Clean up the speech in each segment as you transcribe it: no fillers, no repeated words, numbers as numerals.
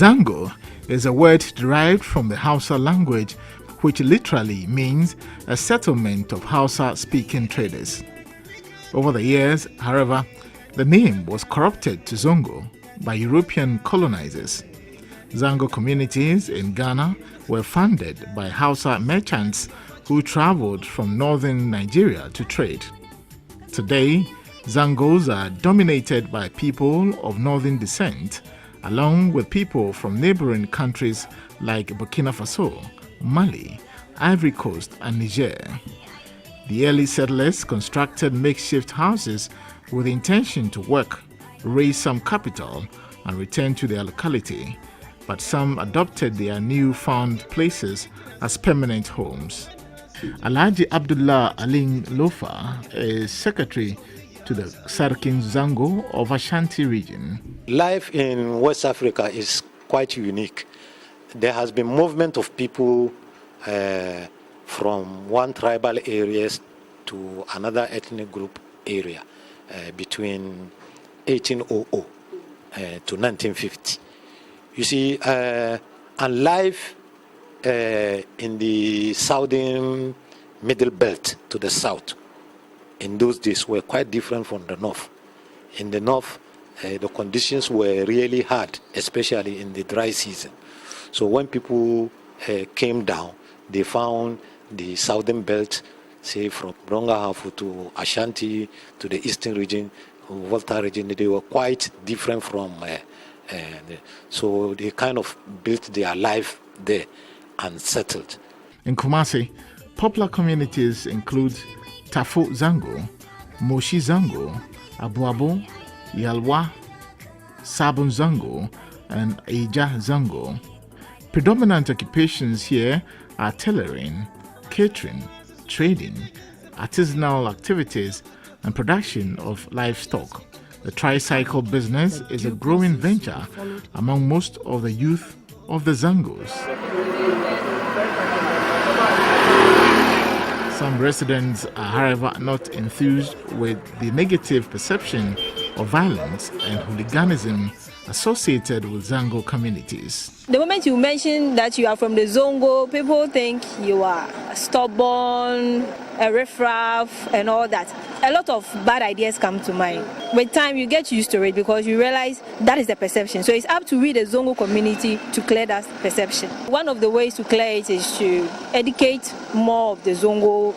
Zongo is a word derived from the Hausa language, which literally means a settlement of Hausa-speaking traders. Over the years, however, the name was corrupted to Zongo by European colonizers. Zongo communities in Ghana were founded by Hausa merchants who traveled from northern Nigeria to trade. Today, Zongos are dominated by people of northern descent, along with people from neighboring countries like Burkina Faso, Mali, Ivory Coast, and Niger. The early settlers constructed makeshift houses with the intention to work, raise some capital, and return to their locality, but some adopted their newfound places as permanent homes. Alhaji Abdullah Aling Lofa is secretary to the Sarkin Zongo of Ashanti region. Life in West Africa is quite unique. There has been movement of people from one tribal areas to another ethnic group area between 1800 to 1950. You see, and life in the southern middle belt to the south in those days were quite different from the north. In the north, the conditions were really hard, especially in the dry season. So when people came down, they found the southern belt, say from Brongahafu to Ashanti to the eastern region, Volta region, they were quite different from so they kind of built their life there and settled. In Kumasi, popular communities include Tafo Zongo, Moshi Zongo, Abuabo, Yalwa, Sabon Zongo, and Eja Zongo. Predominant occupations here are tailoring, catering, trading, artisanal activities, and production of livestock. The tricycle business is a growing venture among most of the youth of the Zongos. Some residents are, however, not enthused with the negative perception of violence and hooliganism associated with Zongo communities. The moment you mention that you are from the Zongo, people think you are stubborn, a riffraff, and all that. A lot of bad ideas come to mind. With time, you get used to it because you realize that is the perception. So it's up to we, the Zongo community, to clear that perception. One of the ways to clear it is to educate more of the Zongo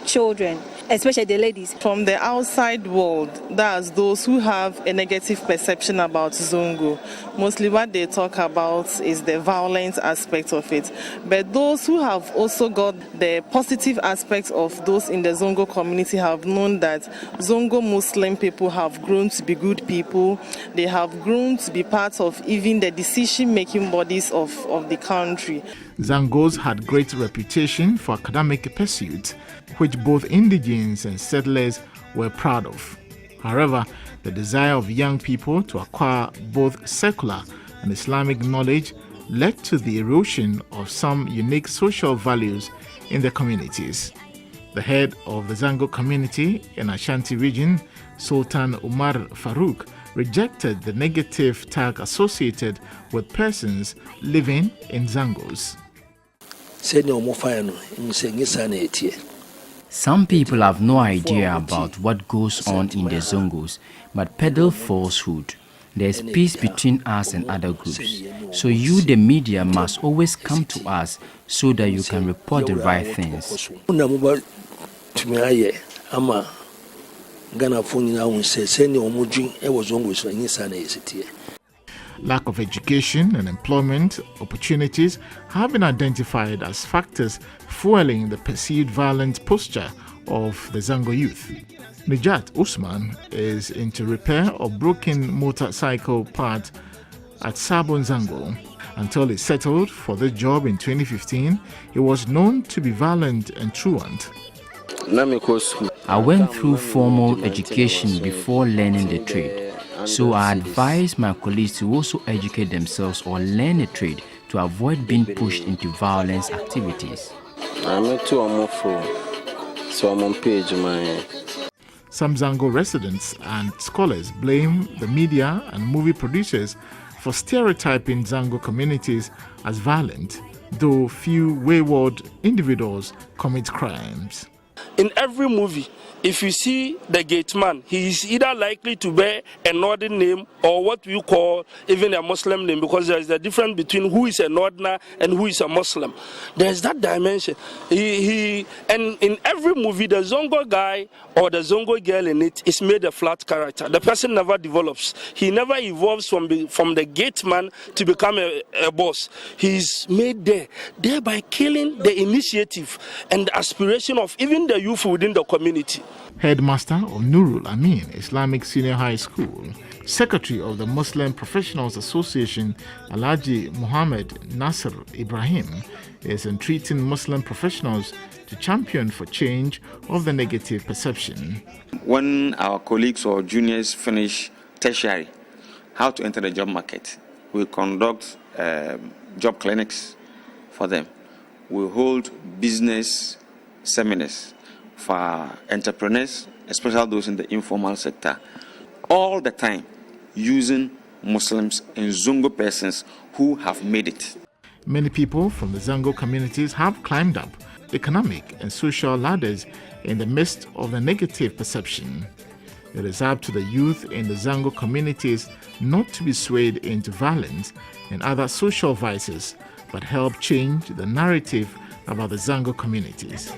children, especially the ladies. From the outside world, that's those who have a negative perception about Zongo. Mostly what they talk about is the violent aspect of it. But those who have also got the positive aspects of those in the Zongo community have known that Zongo Muslim people have grown to be good people. They have grown to be part of even the decision-making bodies of the country. Zongos had great reputation for academic pursuits, which both indigenes and settlers were proud of. However, the desire of young people to acquire both secular and Islamic knowledge led to the erosion of some unique social values in the communities. The head of the Zongo community in Ashanti region, Sultan Umar Farouk, rejected the negative tag associated with persons living in Zongos. Some people have no idea about what goes on in the Zongos, but peddle falsehood. There's peace between us and other groups. So you, the media, must always come to us so that you can report the right things. Lack of education and employment opportunities have been identified as factors fueling the perceived violent posture of the Zongo youth. Nijat Usman is into repair of broken motorcycle parts at Sabon Zongo. Until he settled for this job in 2015, he was known to be violent and truant. I went through formal education before learning the trade. So I advise my colleagues to also educate themselves or learn a trade to avoid being pushed into violence activities. Some Zongo residents and scholars blame the media and movie producers for stereotyping Zongo communities as violent, though few wayward individuals commit crimes. In every movie, if you see the gate man, he is either likely to bear a northern name or what we call even a Muslim name, because there is a difference between who is a northerner and who is a Muslim. There is that dimension. And in every movie, the Zongo guy or the Zongo girl in it is made a flat character. The person never develops. He never evolves from the gate man to become a boss. He is made there, thereby killing the initiative and the aspiration of even the youth within the community. Headmaster of Nurul Amin Islamic Senior High School, Secretary of the Muslim Professionals Association Alhaji Muhammad Nasser Ibrahim, is entreating Muslim professionals to champion for change of the negative perception. When our colleagues or juniors finish tertiary, how to enter the job market, we conduct job clinics for them. We hold business seminars for entrepreneurs, especially those in the informal sector, all the time using Muslims and Zongo persons who have made it. Many people from the Zongo communities have climbed up economic and social ladders in the midst of the negative perception. It is up to the youth in the Zongo communities not to be swayed into violence and other social vices, but help change the narrative about the Zongo communities.